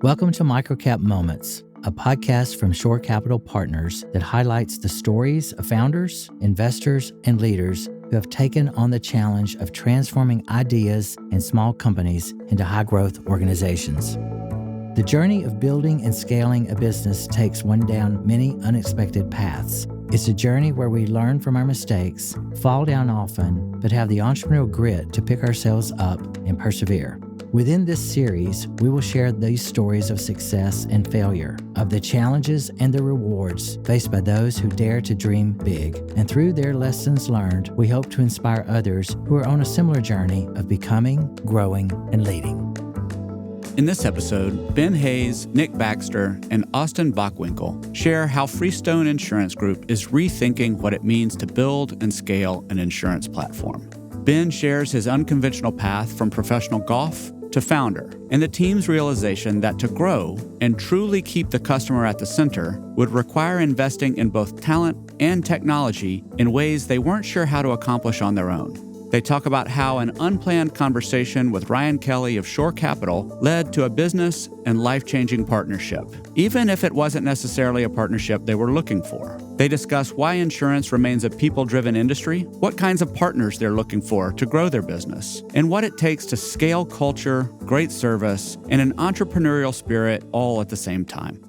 Welcome to Microcap Moments, a podcast from Shore Capital Partners that highlights the stories of founders, investors, and leaders who have taken on the challenge of transforming ideas and small companies into high-growth organizations. The journey of building and scaling a business takes one down many unexpected paths. It's a journey where we learn from our mistakes, fall down often, but have the entrepreneurial grit to pick ourselves up and persevere. Within this series, we will share these stories of success and failure, of the challenges and the rewards faced by those who dare to dream big. And through their lessons learned, we hope to inspire others who are on a similar journey of becoming, growing, and leading. In this episode, Ben Hayes, Nick Baxter, and Austin Bockwinkel share how Freestone Insurance Group is rethinking what it means to build and scale an insurance platform. Ben shares his unconventional path from professional golf to founder, and the team's realization that to grow and truly keep the customer at the center would require investing in both talent and technology in ways they weren't sure how to accomplish on their own. They talk about how an unplanned conversation with Ryan Kelly of Shore Capital led to a business and life-changing partnership, even if it wasn't necessarily a partnership they were looking for. They discuss why insurance remains a people-driven industry, what kinds of partners they're looking for to grow their business, and what it takes to scale culture, great service, and an entrepreneurial spirit all at the same time.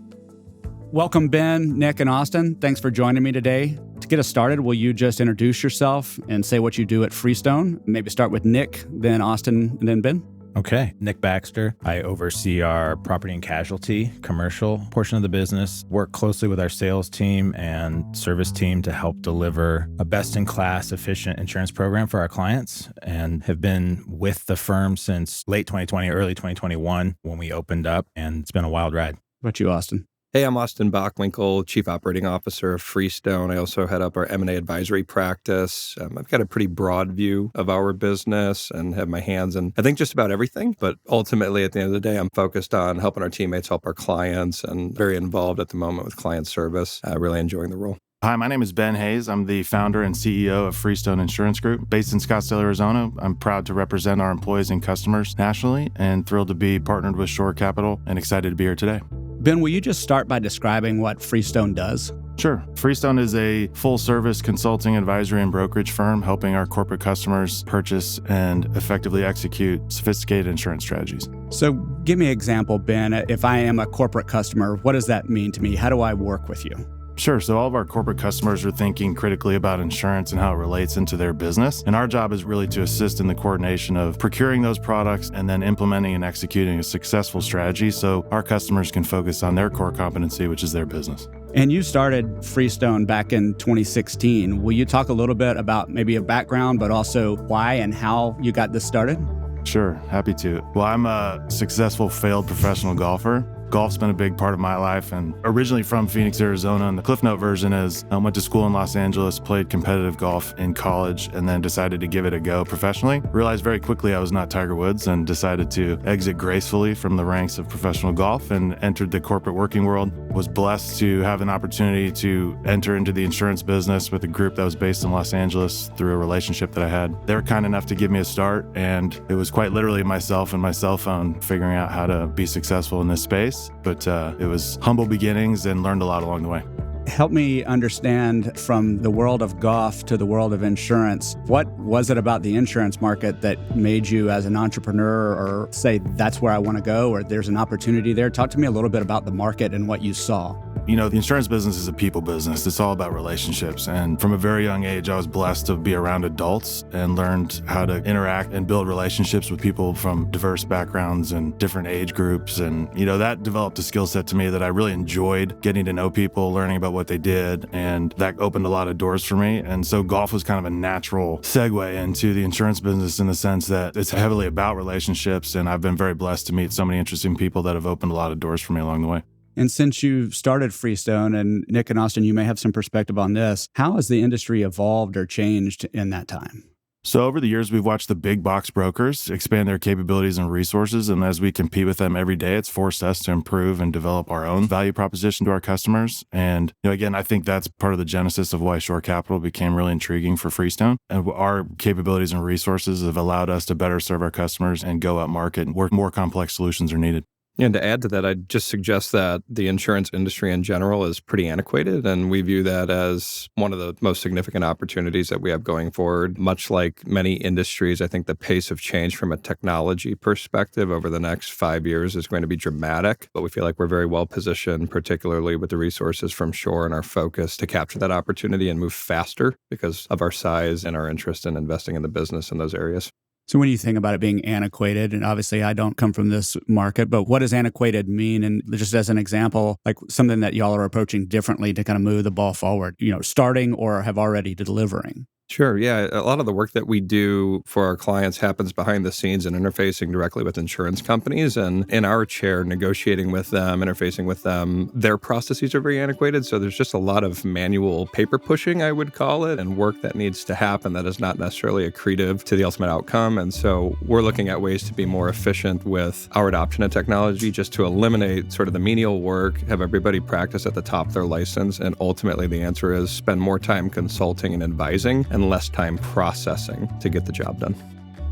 Welcome, Ben, Nick, and Austin. Thanks for joining me today. To get us started, will you just introduce yourself and say what you do at Freestone? Maybe start with Nick, then Austin, and then Ben. Okay, Nick Baxter. I oversee our property and casualty commercial portion of the business, work closely with our sales team and service team to help deliver a best-in-class, efficient insurance program for our clients, and have been with the firm since late 2020, early 2021 when we opened up, and it's been a wild ride. What about you, Austin? Hey, I'm Austin Bockwinkel, Chief Operating Officer of Freestone. I also head up our M&A advisory practice. I've got a pretty broad view of our business and have my hands in, I think, just about everything. But ultimately, at the end of the day, I'm focused on helping our teammates help our clients and very involved at the moment with client service, really enjoying the role. Hi, my name is Ben Hayes. I'm the founder and CEO of Freestone Insurance Group, based in Scottsdale, Arizona. I'm proud to represent our employees and customers nationally and thrilled to be partnered with Shore Capital and excited to be here today. Ben, will you just start by describing what Freestone does? Sure. Freestone is a full-service consulting, advisory, and brokerage firm helping our corporate customers purchase and effectively execute sophisticated insurance strategies. So give me an example, Ben. If I am a corporate customer, what does that mean to me? How do I work with you? Sure. So all of our corporate customers are thinking critically about insurance and how it relates into their business. And our job is really to assist in the coordination of procuring those products and then implementing and executing a successful strategy so our customers can focus on their core competency, which is their business. And you started Freestone back in 2016. Will you talk a little bit about maybe a background, but also why and how you got this started? Sure. Happy to. Well, I'm a successful failed professional golfer. Golf's been a big part of my life, and originally from Phoenix, Arizona. And the Cliff Note version is I went to school in Los Angeles, played competitive golf in college, and then decided to give it a go professionally. Realized very quickly I was not Tiger Woods and decided to exit gracefully from the ranks of professional golf and entered the corporate working world. Was blessed to have an opportunity to enter into the insurance business with a group that was based in Los Angeles through a relationship that I had. They were kind enough to give me a start, and it was quite literally myself and my cell phone figuring out how to be successful in this space. But it was humble beginnings and learned a lot along the way. Help me understand from the world of golf to the world of insurance. What was it about the insurance market that made you as an entrepreneur or say that's where I want to go or there's an opportunity there? Talk to me a little bit about the market and what you saw. You know, the insurance business is a people business. It's all about relationships. And from a very young age, I was blessed to be around adults and learned how to interact and build relationships with people from diverse backgrounds and different age groups. And, you know, that developed a skill set to me that I really enjoyed getting to know people, learning about what they did. And that opened a lot of doors for me. And so golf was kind of a natural segue into the insurance business in the sense that it's heavily about relationships. And I've been very blessed to meet so many interesting people that have opened a lot of doors for me along the way. And since you started Freestone, and Nick and Austin, you may have some perspective on this, how has the industry evolved or changed in that time? So over the years, we've watched the big box brokers expand their capabilities and resources. And as we compete with them every day, it's forced us to improve and develop our own value proposition to our customers. And again, I think that's part of the genesis of why Shore Capital became really intriguing for Freestone. And our capabilities and resources have allowed us to better serve our customers and go up market where more complex solutions are needed. And to add to that, I'd just suggest that the insurance industry in general is pretty antiquated, and we view that as one of the most significant opportunities that we have going forward. Much like many industries, I think the pace of change from a technology perspective over the next 5 years is going to be dramatic, but we feel like we're very well positioned, particularly with the resources from Shore and our focus to capture that opportunity and move faster because of our size and our interest in investing in the business in those areas. So when you think about it being antiquated, and obviously I don't come from this market, but what does antiquated mean? And just as an example, like something that y'all are approaching differently to kind of move the ball forward, starting or have already delivering. Sure. Yeah. A lot of the work that we do for our clients happens behind the scenes and interfacing directly with insurance companies. And in our chair, negotiating with them, interfacing with them, their processes are very antiquated. So there's just a lot of manual paper pushing, I would call it, and work that needs to happen that is not necessarily accretive to the ultimate outcome. And so we're looking at ways to be more efficient with our adoption of technology, just to eliminate sort of the menial work, have everybody practice at the top of their license. And ultimately, the answer is spend more time consulting and advising and less time processing to get the job done.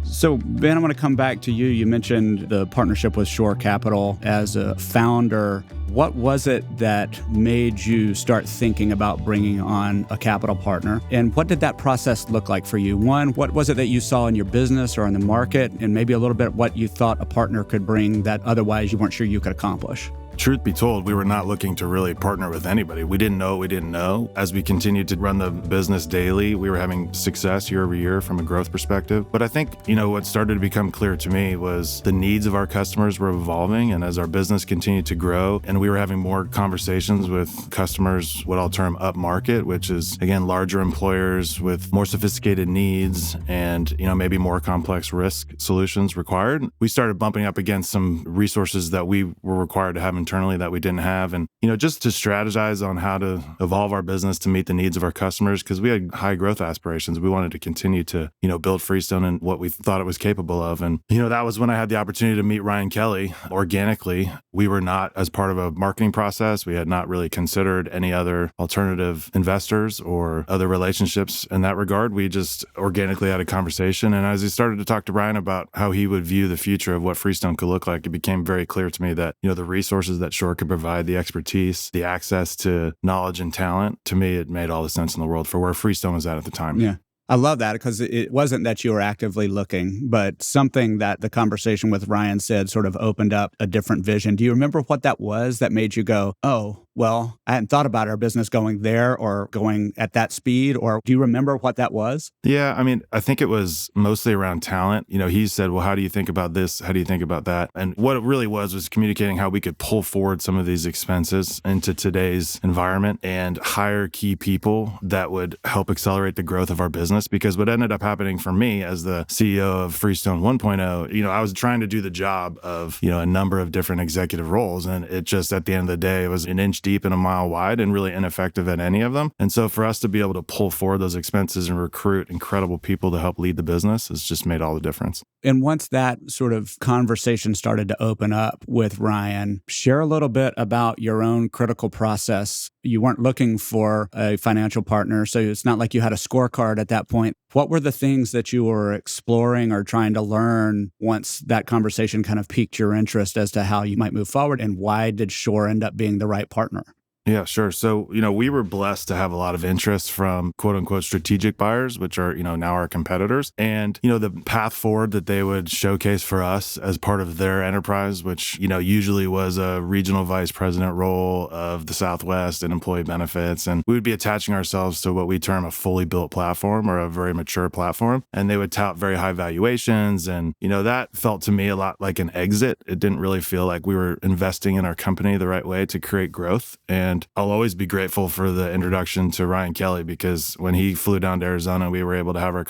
So, Ben, I'm going to come back to you. You mentioned the partnership with Shore Capital as a founder. What was it that made you start thinking about bringing on a capital partner? And what did that process look like for you? One, what was it that you saw in your business or in the market? And maybe a little bit what you thought a partner could bring that otherwise you weren't sure you could accomplish? Truth be told, we were not looking to really partner with anybody. We didn't know what we didn't know. As we continued to run the business daily, we were having success year over year from a growth perspective. But I think, what started to become clear to me was the needs of our customers were evolving. And as our business continued to grow, and we were having more conversations with customers, what I'll term upmarket, which is, again, larger employers with more sophisticated needs and, maybe more complex risk solutions required. We started bumping up against some resources that we were required to have internally that we didn't have. And, just to strategize on how to evolve our business to meet the needs of our customers, because we had high growth aspirations. We wanted to continue to, build Freestone and what we thought it was capable of. And, that was when I had the opportunity to meet Ryan Kelly organically. We were not as part of a marketing process. We had not really considered any other alternative investors or other relationships in that regard. We just organically had a conversation. And as he started to talk to Ryan about how he would view the future of what Freestone could look like, it became very clear to me that, the resources that Shore could provide, the expertise, the access to knowledge and talent, to me, it made all the sense in the world for where Freestone was at the time. Yeah. I love that because it wasn't that you were actively looking, but something that the conversation with Ryan said sort of opened up a different vision. Do you remember what that was that made you go, oh, well, I hadn't thought about our business going there or going at that speed? Or do you remember what that was? Yeah, I think it was mostly around talent. He said, well, how do you think about this? How do you think about that? And what it really was communicating how we could pull forward some of these expenses into today's environment and hire key people that would help accelerate the growth of our business. Because what ended up happening for me as the CEO of Freestone 1.0, I was trying to do the job of, a number of different executive roles. And it just, at the end of the day, it was an inch deep and a mile wide and really ineffective at any of them. And so for us to be able to pull forward those expenses and recruit incredible people to help lead the business has just made all the difference. And once that sort of conversation started to open up with Ryan, share a little bit about your own critical process. You weren't looking for a financial partner, so it's not like you had a scorecard at that point. What were the things that you were exploring or trying to learn once that conversation kind of piqued your interest as to how you might move forward? And why did Shore end up being the right partner? Yeah, sure. So, we were blessed to have a lot of interest from quote unquote strategic buyers, which are, now our competitors. And, the path forward that they would showcase for us as part of their enterprise, which, usually was a regional vice president role of the Southwest and employee benefits. And we would be attaching ourselves to what we term a fully built platform or a very mature platform. And they would tout very high valuations. And, that felt to me a lot like an exit. It didn't really feel like we were investing in our company the right way to create growth. And I'll always be grateful for the introduction to Ryan Kelly, because when he flew down to Arizona, we were able to have our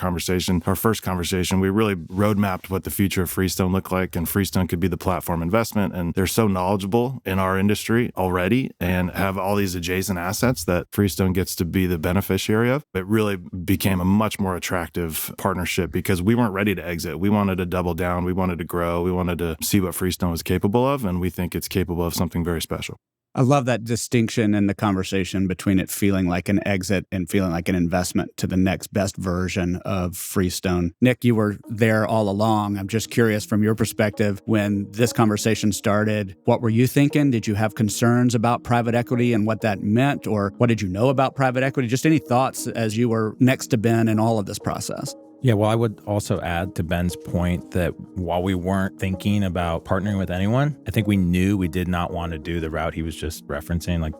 first conversation. We really roadmapped what the future of Freestone looked like, and Freestone could be the platform investment. And they're so knowledgeable in our industry already and have all these adjacent assets that Freestone gets to be the beneficiary of. It really became a much more attractive partnership because we weren't ready to exit. We wanted to double down. We wanted to grow. We wanted to see what Freestone was capable of, and we think it's capable of something very special. I love that distinction in the conversation between it feeling like an exit and feeling like an investment to the next best version of Freestone. Nick, you were there all along. I'm just curious from your perspective, when this conversation started, what were you thinking? Did you have concerns about private equity and what that meant? Or what did you know about private equity? Just any thoughts as you were next to Ben in all of this process? Yeah, well, I would also add to Ben's point that while we weren't thinking about partnering with anyone, I think we knew we did not want to do the route he was just referencing, like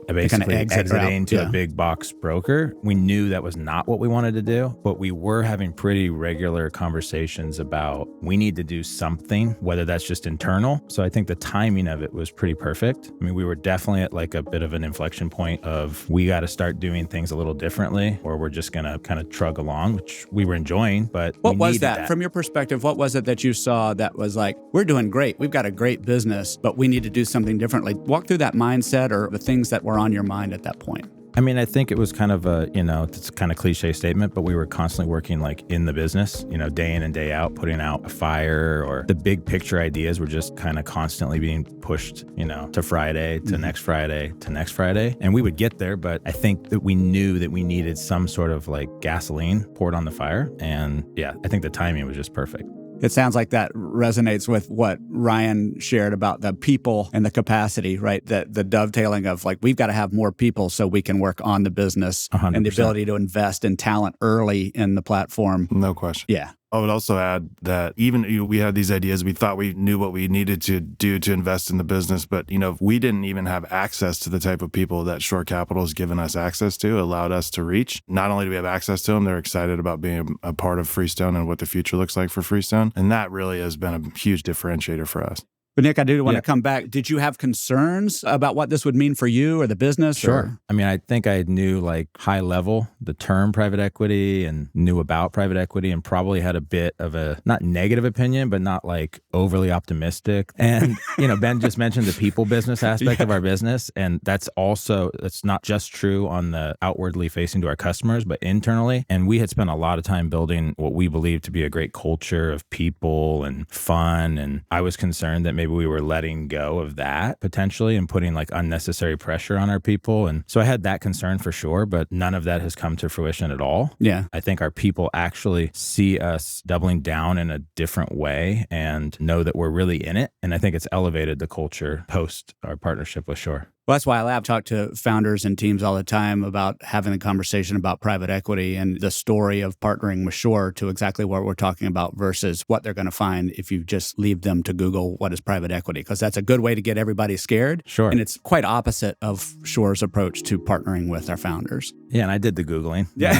basically exiting to a big box broker. We knew that was not what we wanted to do, but we were having pretty regular conversations about we need to do something, whether that's just internal. So I think the timing of it was pretty perfect. I mean, we were definitely at like a bit of an inflection point of we got to start doing things a little differently, or we're just going to kind of trug along, which we were enjoying, but what was that from your perspective? What was it that you saw that was like, we're doing great, we've got a great business, but we need to do something differently? Walk through that mindset or the things that were on your mind at that point. I mean, I think it was kind of a, it's kind of cliche statement, but we were constantly working like in the business, day in and day out, putting out a fire, or the big picture ideas were just kind of constantly being pushed, to Friday, to next Friday, to next Friday. And we would get there, but I think that we knew that we needed some sort of like gasoline poured on the fire. And yeah, I think the timing was just perfect. It sounds like that resonates with what Ryan shared about the people and the capacity, right? The dovetailing of like, we've got to have more people so we can work on the business 100%. And the ability to invest in talent early in the platform. No question. Yeah. I would also add that even we had these ideas, we thought we knew what we needed to do to invest in the business, but we didn't even have access to the type of people that Shore Capital has given us access to, allowed us to reach. Not only do we have access to them, they're excited about being a part of Freestone and what the future looks like for Freestone. And that really has been a huge differentiator for us. But Nick, I do want to come back. Did you have concerns about what this would mean for you or the business? Sure. I mean, I think I knew like high level the term private equity and knew about private equity, and probably had a bit of a not negative opinion, but not like overly optimistic. And, Ben just mentioned the people business aspect of our business. And that's not just true on the outwardly facing to our customers, but internally. And we had spent a lot of time building what we believe to be a great culture of people and fun. And I was concerned that maybe we were letting go of that potentially and putting like unnecessary pressure on our people. And so I had that concern for sure, but none of that has come to fruition at all. Yeah. I think our people actually see us doubling down in a different way and know that we're really in it. And I think it's elevated the culture post our partnership with Shore. Well, that's why I talk to founders and teams all the time about having a conversation about private equity and the story of partnering with Shore to exactly what we're talking about versus what they're going to find if you just leave them to Google what is private equity, because that's a good way to get everybody scared. Sure. And it's quite opposite of Shore's approach to partnering with our founders. Yeah, and I did the Googling. Yeah.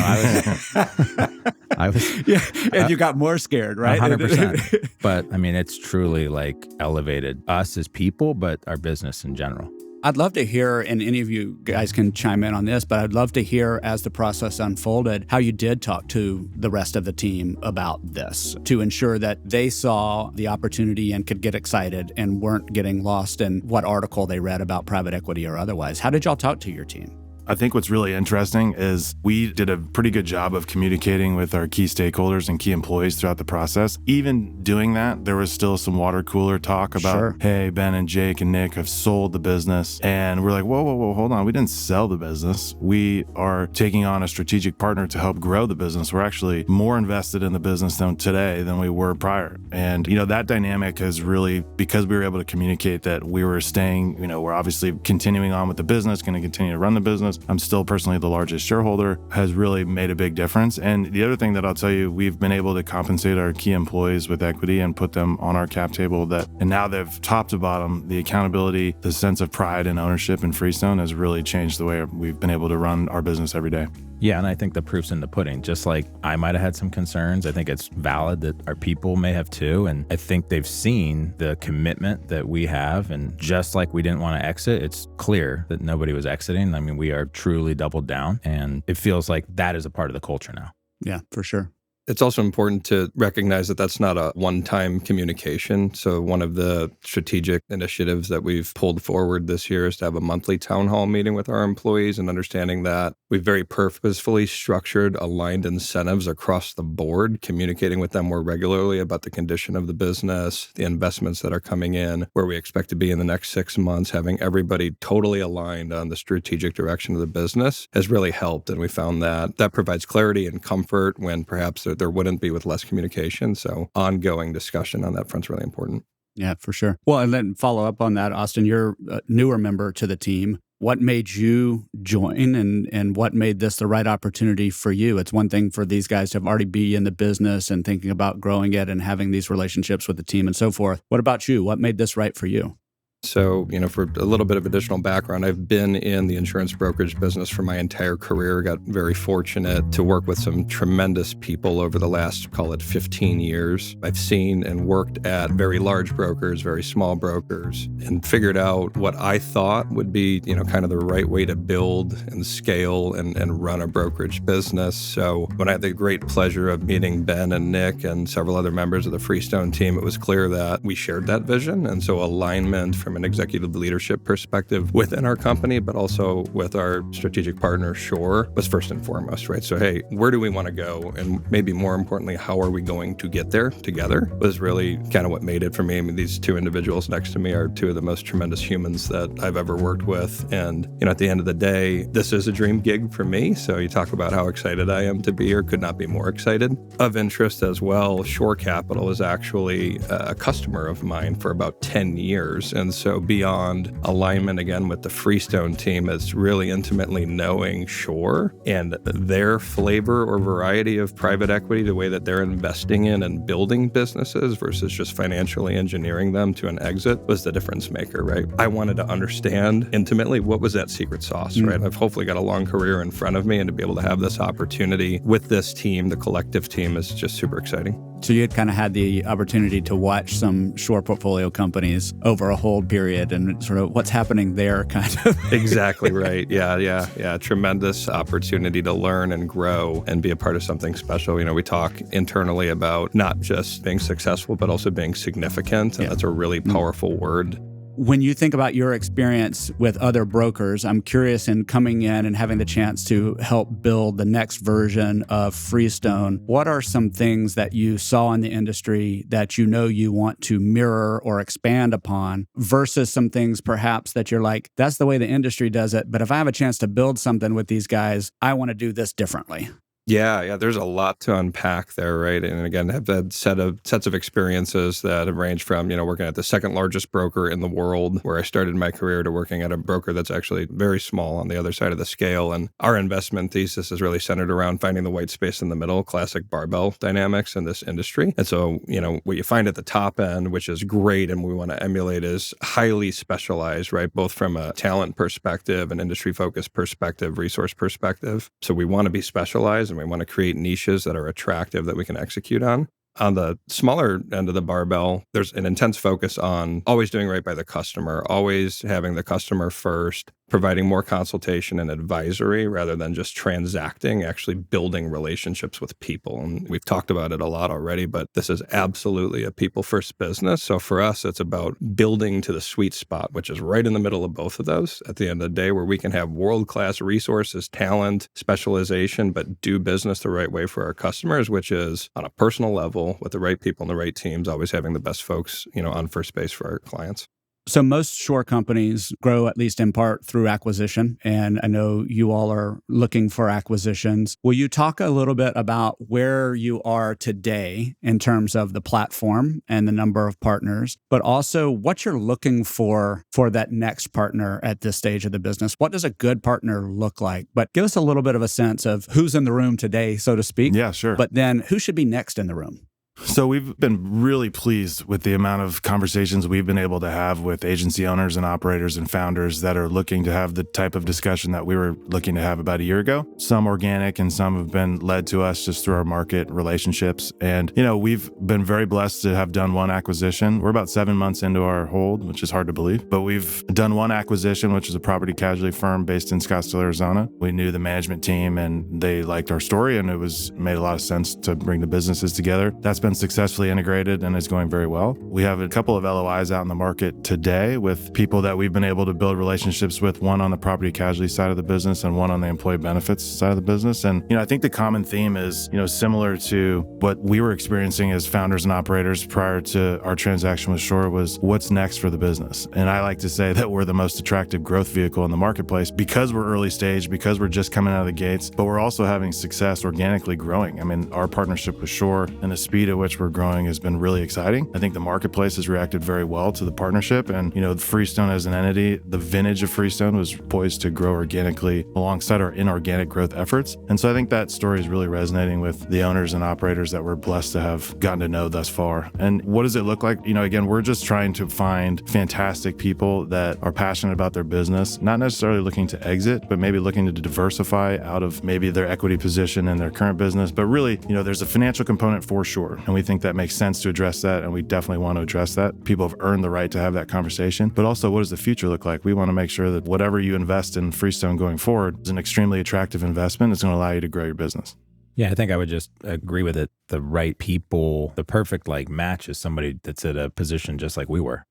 I was yeah, and you got more scared, right? 100%. But I mean, it's truly like elevated us as people, but our business in general. I'd love to hear, and any of you guys can chime in on this, but I'd love to hear as the process unfolded, how you did talk to the rest of the team about this to ensure that they saw the opportunity and could get excited and weren't getting lost in what article they read about private equity or otherwise. How did y'all talk to your team? I think what's really interesting is we did a pretty good job of communicating with our key stakeholders and key employees throughout the process. Even doing that, there was still some water cooler talk about, hey, Ben and Jake and Nick have sold the business. And we're like, whoa, hold on. We didn't sell the business. We are taking on a strategic partner to help grow the business. We're actually more invested in the business today than we were prior. And, that dynamic has really, because we were able to communicate that we were staying, we're obviously continuing on with the business, going to continue to run the business. I'm still personally the largest shareholder, has really made a big difference. And the other thing that I'll tell you, we've been able to compensate our key employees with equity and put them on our cap table and now they've top to bottom, the accountability, the sense of pride and ownership in Freestone has really changed the way we've been able to run our business every day. Yeah, and I think the proof's in the pudding. Just like I might have had some concerns, I think it's valid that our people may have too. And I think they've seen the commitment that we have. And just like we didn't want to exit, it's clear that nobody was exiting. I mean, we are truly doubled down. And it feels like that is a part of the culture now. Yeah, for sure. It's also important to recognize that that's not a one-time communication. So one of the strategic initiatives that we've pulled forward this year is to have a monthly town hall meeting with our employees, and understanding that we've very purposefully structured aligned incentives across the board, communicating with them more regularly about the condition of the business, the investments that are coming in, where we expect to be in the next 6 months. Having everybody totally aligned on the strategic direction of the business has really helped. And we found that that provides clarity and comfort when perhaps there wouldn't be with less communication. So ongoing discussion on that front's really important. Yeah, for sure. Well, and then follow up on that, Austin, you're a newer member to the team. What made you join and what made this the right opportunity for you? It's one thing for these guys to have already be in the business and thinking about growing it and having these relationships with the team and so forth. What about you? What made this right for you? So, for a little bit of additional background, I've been in the insurance brokerage business for my entire career. Got very fortunate to work with some tremendous people over the last, call it 15 years. I've seen and worked at very large brokers, very small brokers, and figured out what I thought would be, kind of the right way to build and scale and run a brokerage business. So when I had the great pleasure of meeting Ben and Nick and several other members of the Freestone team, it was clear that we shared that vision. And so alignment from an executive leadership perspective within our company, but also with our strategic partner, Shore, was first and foremost, right? So, hey, where do we want to go? And maybe more importantly, how are we going to get there together was really kind of what made it for me. I mean, these two individuals next to me are two of the most tremendous humans that I've ever worked with. And, at the end of the day, this is a dream gig for me. So you talk about how excited I am to be here, could not be more excited. Of interest as well, Shore Capital is actually a customer of mine for about 10 years. And so beyond alignment again with the Freestone team, it's really intimately knowing Shore and their flavor or variety of private equity, the way that they're investing in and building businesses versus just financially engineering them to an exit was the difference maker, right? I wanted to understand intimately what was that secret sauce, right? I've hopefully got a long career in front of me, and to be able to have this opportunity with this team, the collective team, is just super exciting. So you had kind of had the opportunity to watch some Shore portfolio companies over a hold period and sort of what's happening there, kind of. Exactly right. Yeah. Tremendous opportunity to learn and grow and be a part of something special. We talk internally about not just being successful, but also being significant. And that's a really powerful word. When you think about your experience with other brokers, I'm curious, in coming in and having the chance to help build the next version of Freestone, what are some things that you saw in the industry that you want to mirror or expand upon versus some things perhaps that you're like, that's the way the industry does it, but if I have a chance to build something with these guys, I want to do this differently? Yeah. There's a lot to unpack there, right? And again, I've had sets of experiences that have ranged from, working at the second largest broker in the world, where I started my career, to working at a broker that's actually very small on the other side of the scale. And our investment thesis is really centered around finding the white space in the middle, classic barbell dynamics in this industry. And so, what you find at the top end, which is great and we want to emulate, is highly specialized, right? Both from a talent perspective, an industry focused perspective, resource perspective. So we want to be specialized, and we want to create niches that are attractive that we can execute on. On the smaller end of the barbell, there's an intense focus on always doing right by the customer, always having the customer first, providing more consultation and advisory rather than just transacting, actually building relationships with people. And we've talked about it a lot already, but this is absolutely a people-first business. So for us, it's about building to the sweet spot, which is right in the middle of both of those at the end of the day, where we can have world-class resources, talent, specialization, but do business the right way for our customers, which is on a personal level with the right people and the right teams, always having the best folks, on first base for our clients. So most Shore companies grow, at least in part, through acquisition. And I know you all are looking for acquisitions. Will you talk a little bit about where you are today in terms of the platform and the number of partners, but also what you're looking for that next partner at this stage of the business? What does a good partner look like? But give us a little bit of a sense of who's in the room today, so to speak. Yeah, sure. But then who should be next in the room? So we've been really pleased with the amount of conversations we've been able to have with agency owners and operators and founders that are looking to have the type of discussion that we were looking to have about a year ago. Some organic and some have been led to us just through our market relationships. And, we've been very blessed to have done one acquisition. We're about 7 months into our hold, which is hard to believe, but we've done one acquisition, which is a property casualty firm based in Scottsdale, Arizona. We knew the management team and they liked our story, and made a lot of sense to bring the businesses together. That's been successfully integrated and is going very well. We have a couple of LOIs out in the market today with people that we've been able to build relationships with, one on the property casualty side of the business and one on the employee benefits side of the business. And, I think the common theme is, similar to what we were experiencing as founders and operators prior to our transaction with Shore, was what's next for the business. And I like to say that we're the most attractive growth vehicle in the marketplace because we're early stage, because we're just coming out of the gates, but we're also having success organically growing. I mean, our partnership with Shore and the speed at which we're growing has been really exciting. I think the marketplace has reacted very well to the partnership. And, Freestone as an entity, the vintage of Freestone was poised to grow organically alongside our inorganic growth efforts. And so I think that story is really resonating with the owners and operators that we're blessed to have gotten to know thus far. And what does it look like? Again, we're just trying to find fantastic people that are passionate about their business, not necessarily looking to exit, but maybe looking to diversify out of maybe their equity position in their current business. But really, there's a financial component for sure. And we think that makes sense to address that. And we definitely want to address that. People have earned the right to have that conversation. But also, what does the future look like? We want to make sure that whatever you invest in Freestone going forward is an extremely attractive investment. It's going to allow you to grow your business. Yeah, I think I would just agree with it. The right people, the perfect match is somebody that's at a position just like we were,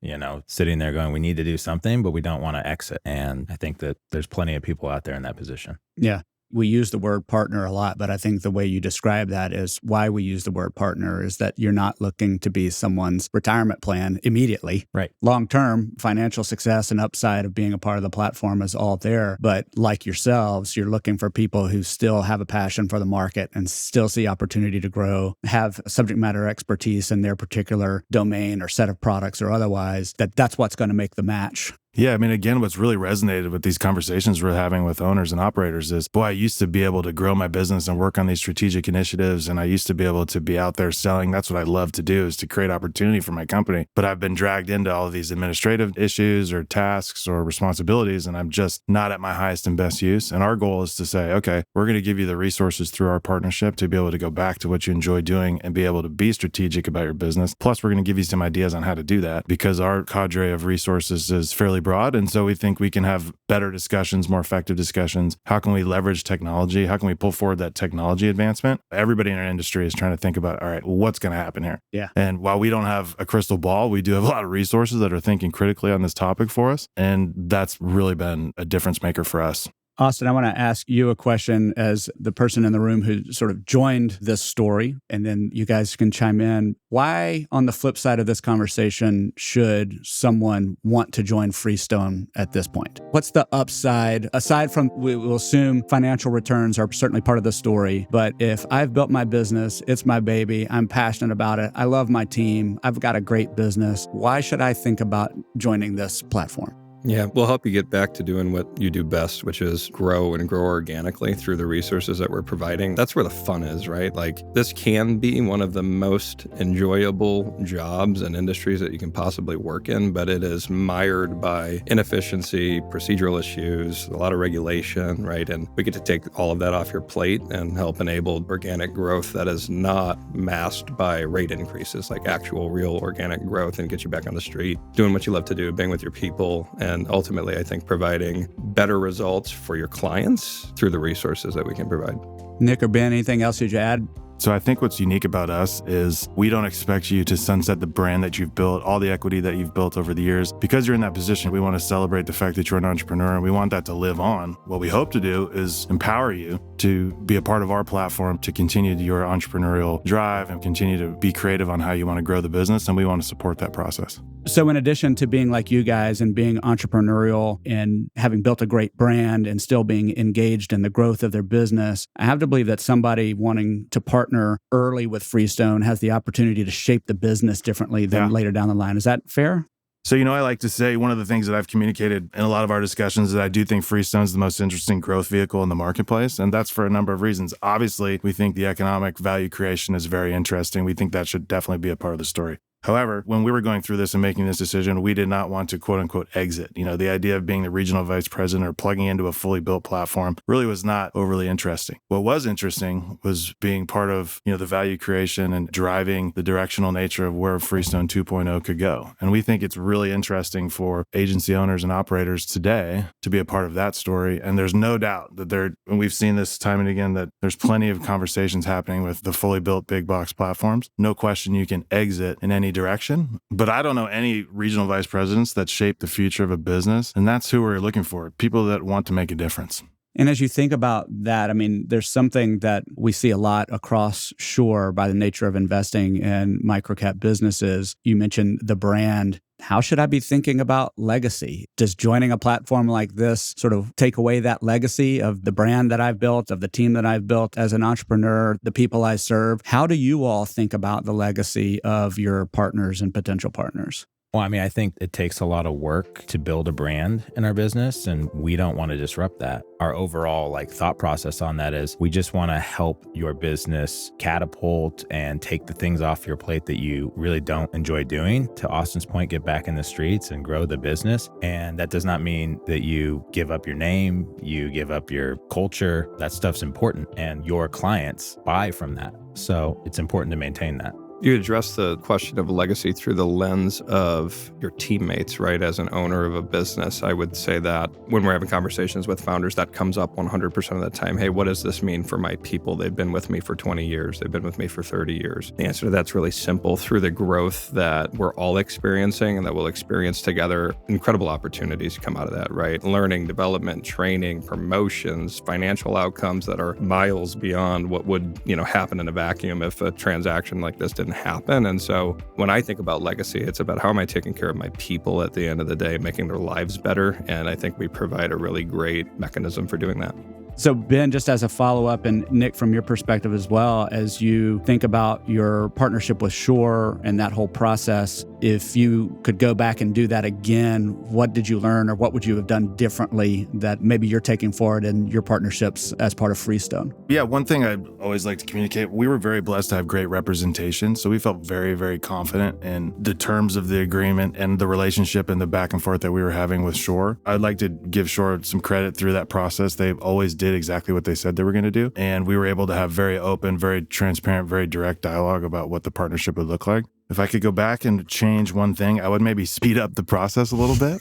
sitting there going, we need to do something, but we don't want to exit. And I think that there's plenty of people out there in that position. Yeah. We use the word partner a lot, but I think the way you describe that is why we use the word partner is that you're not looking to be someone's retirement plan immediately. Right. Long-term financial success and upside of being a part of the platform is all there. But like yourselves, you're looking for people who still have a passion for the market and still see opportunity to grow, have subject matter expertise in their particular domain or set of products or otherwise, that's what's going to make the match. Yeah, I mean, again, what's really resonated with these conversations we're having with owners and operators is, boy, I used to be able to grow my business and work on these strategic initiatives, and I used to be able to be out there selling. That's what I love to do, is to create opportunity for my company. But I've been dragged into all of these administrative issues or tasks or responsibilities, and I'm just not at my highest and best use. And our goal is to say, okay, we're going to give you the resources through our partnership to be able to go back to what you enjoy doing and be able to be strategic about your business. Plus, we're going to give you some ideas on how to do that because our cadre of resources is fairly broad. And so we think we can have better discussions, more effective discussions. How can we leverage technology? How can we pull forward that technology advancement? Everybody in our industry is trying to think about, all right, well, what's going to happen here? Yeah. And while we don't have a crystal ball, we do have a lot of resources that are thinking critically on this topic for us. And that's really been a difference maker for us. Austin, I want to ask you a question as the person in the room who sort of joined this story, and then you guys can chime in. Why, on the flip side of this conversation, should someone want to join Freestone at this point? What's the upside? Aside from, we will assume financial returns are certainly part of the story, but if I've built my business, it's my baby, I'm passionate about it, I love my team, I've got a great business, why should I think about joining this platform? Yeah, we'll help you get back to doing what you do best, which is grow and grow organically through the resources that we're providing. That's where the fun is, right? Like, this can be one of the most enjoyable jobs and industries that you can possibly work in, but it is mired by inefficiency, procedural issues, a lot of regulation, right? And we get to take all of that off your plate and help enable organic growth that is not masked by rate increases, like actual real organic growth, and get you back on the street, doing what you love to do, being with your people, and ultimately, I think, providing better results for your clients through the resources that we can provide. Nick or Ben, anything else you'd add? So I think what's unique about us is we don't expect you to sunset the brand that you've built, all the equity that you've built over the years. Because you're in that position, we want to celebrate the fact that you're an entrepreneur, and we want that to live on. What we hope to do is empower you to be a part of our platform, to continue your entrepreneurial drive and continue to be creative on how you want to grow the business, and we want to support that process. So in addition to being like you guys and being entrepreneurial and having built a great brand and still being engaged in the growth of their business, I have to believe that somebody wanting to partner early with Freestone has the opportunity to shape the business differently than later down the line. Is that fair? So, I like to say one of the things that I've communicated in a lot of our discussions is that I do think Freestone is the most interesting growth vehicle in the marketplace. And that's for a number of reasons. Obviously, we think the economic value creation is very interesting. We think that should definitely be a part of the story. However, when we were going through this and making this decision, we did not want to quote unquote exit. The idea of being the regional vice president or plugging into a fully built platform really was not overly interesting. What was interesting was being part of, the value creation and driving the directional nature of where Freestone 2.0 could go. And we think it's really interesting for agency owners and operators today to be a part of that story. And there's no doubt that and we've seen this time and again, that there's plenty of conversations happening with the fully built big box platforms. No question you can exit in any direction, but I don't know any regional vice presidents that shape the future of a business. And that's who we're looking for, people that want to make a difference. And as you think about that, there's something that we see a lot across Shore by the nature of investing in microcap businesses. You mentioned the brand. How should I be thinking about legacy? Does joining a platform like this sort of take away that legacy of the brand that I've built, of the team that I've built as an entrepreneur, the people I serve? How do you all think about the legacy of your partners and potential partners? Well, I think it takes a lot of work to build a brand in our business, and we don't want to disrupt that. Our overall thought process on that is we just want to help your business catapult and take the things off your plate that you really don't enjoy doing. To Austin's point, get back in the streets and grow the business. And that does not mean that you give up your name, you give up your culture. That stuff's important, and your clients buy from that. So it's important to maintain that. You address the question of legacy through the lens of your teammates, right? As an owner of a business, I would say that when we're having conversations with founders, that comes up 100% of the time. Hey, what does this mean for my people? They've been with me for 20 years. They've been with me for 30 years. The answer to that's really simple. Through the growth that we're all experiencing and that we'll experience together, incredible opportunities come out of that, right? Learning, development, training, promotions, financial outcomes that are miles beyond what would, happen in a vacuum if a transaction like this didn't happen. And so when I think about legacy, it's about how am I taking care of my people at the end of the day, making their lives better. And I think we provide a really great mechanism for doing that. So Ben, just as a follow-up, and Nick, from your perspective as well, as you think about your partnership with Shore and that whole process, if you could go back and do that again, what did you learn or what would you have done differently that maybe you're taking forward in your partnerships as part of Freestone? Yeah, one thing I'd always like to communicate, we were very blessed to have great representation. So we felt very, very confident in the terms of the agreement and the relationship and the back and forth that we were having with Shore. I'd like to give Shore some credit through that process. They've always did exactly what they said they were going to do. And we were able to have very open, very transparent, very direct dialogue about what the partnership would look like. If I could go back and change one thing, I would maybe speed up the process a little bit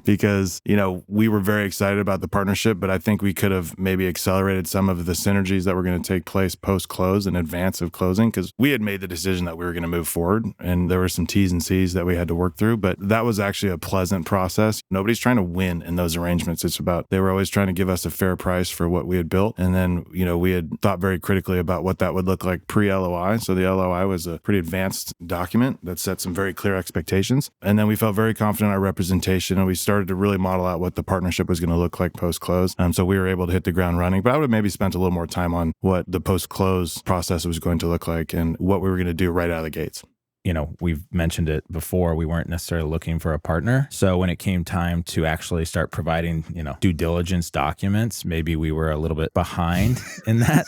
because, we were very excited about the partnership, but I think we could have maybe accelerated some of the synergies that were going to take place post-close in advance of closing because we had made the decision that we were going to move forward and there were some T's and C's that we had to work through, but that was actually a pleasant process. Nobody's trying to win in those arrangements. It's about, they were always trying to give us a fair price for what we had built. And then, we had thought very critically about what that would look like pre-LOI. So the LOI was a pretty advanced document that set some very clear expectations. And then we felt very confident in our representation and we started to really model out what the partnership was going to look like post-close. So we were able to hit the ground running, but I would have maybe spent a little more time on what the post-close process was going to look like and what we were going to do right out of the gates. We've mentioned it before, we weren't necessarily looking for a partner. So when it came time to actually start providing, due diligence documents, maybe we were a little bit behind in that.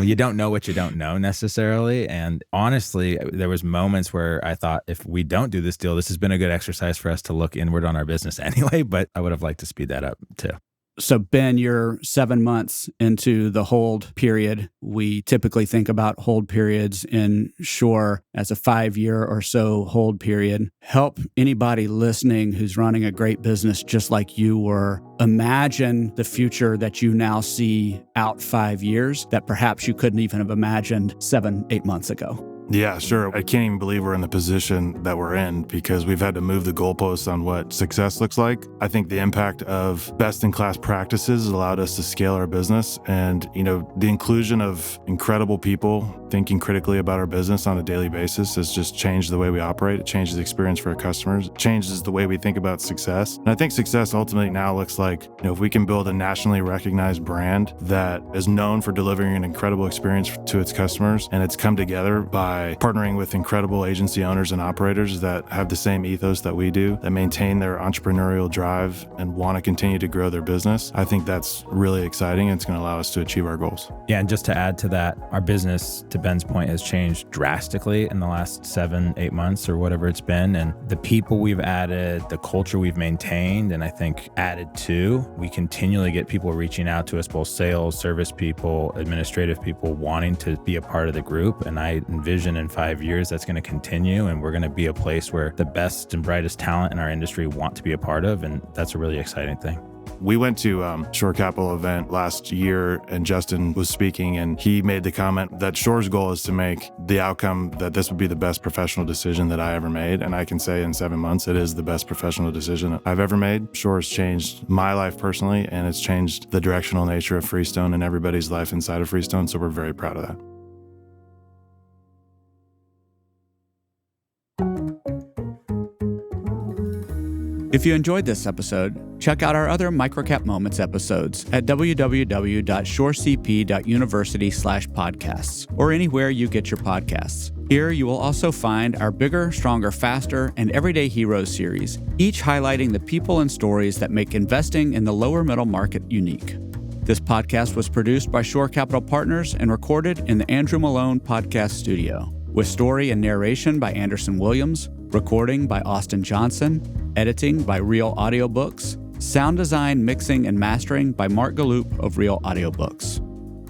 You don't know what you don't know necessarily. And honestly, there was moments where I thought, if we don't do this deal, this has been a good exercise for us to look inward on our business anyway, but I would have liked to speed that up too. So Ben, you're 7 months into the hold period. We typically think about hold periods in Shore as a 5-year or so hold period. Help anybody listening who's running a great business just like you were imagine the future that you now see out 5 years that perhaps you couldn't even have imagined 7-8 months ago. Yeah, sure. I can't even believe we're in the position that we're in because we've had to move the goalposts on what success looks like. I think the impact of best-in-class practices has allowed us to scale our business. And, the inclusion of incredible people thinking critically about our business on a daily basis has just changed the way we operate. It changes the experience for our customers. It changes the way we think about success. And I think success ultimately now looks like, if we can build a nationally recognized brand that is known for delivering an incredible experience to its customers, and it's come together by by partnering with incredible agency owners and operators that have the same ethos that we do, that maintain their entrepreneurial drive and want to continue to grow their business. I think that's really exciting, and it's going to allow us to achieve our goals. Yeah, and just to add to that, our business, to Ben's point, has changed drastically in the last 7-8 months or whatever it's been. And the people we've added, the culture we've maintained, and I think added to, we continually get people reaching out to us, both sales, service people, administrative people, wanting to be a part of the group. And I envision in 5 years that's going to continue, and we're going to be a place where the best and brightest talent in our industry want to be a part of. And that's a really exciting thing. We went to Shore Capital event last year, and Justin was speaking, and he made the comment that Shore's goal is to make the outcome that this would be the best professional decision that I ever made. And I can say in 7 months, it is the best professional decision I've ever made. Shore has changed my life personally, and it's changed the directional nature of Freestone and everybody's life inside of Freestone. So we're very proud of that. If you enjoyed this episode, check out our other Microcap Moments episodes at www.shorecp.university/podcasts or anywhere you get your podcasts. Here you will also find our Bigger, Stronger, Faster, and Everyday Heroes series, each highlighting the people and stories that make investing in the lower middle market unique. This podcast was produced by Shore Capital Partners and recorded in the Andrew Malone Podcast Studio, with story and narration by Anderson Williams, recording by Austin Johnson, editing by Real Audiobooks, sound design, mixing, and mastering by Mark Galloop of Real Audiobooks.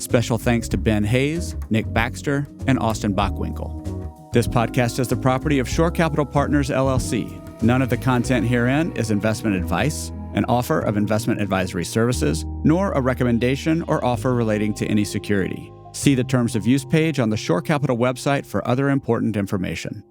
Special thanks to Ben Hayes, Nick Baxter, and Austin Bockwinkel. This podcast is the property of Shore Capital Partners, LLC. None of the content herein is investment advice, an offer of investment advisory services, nor a recommendation or offer relating to any security. See the Terms of Use page on the Shore Capital website for other important information.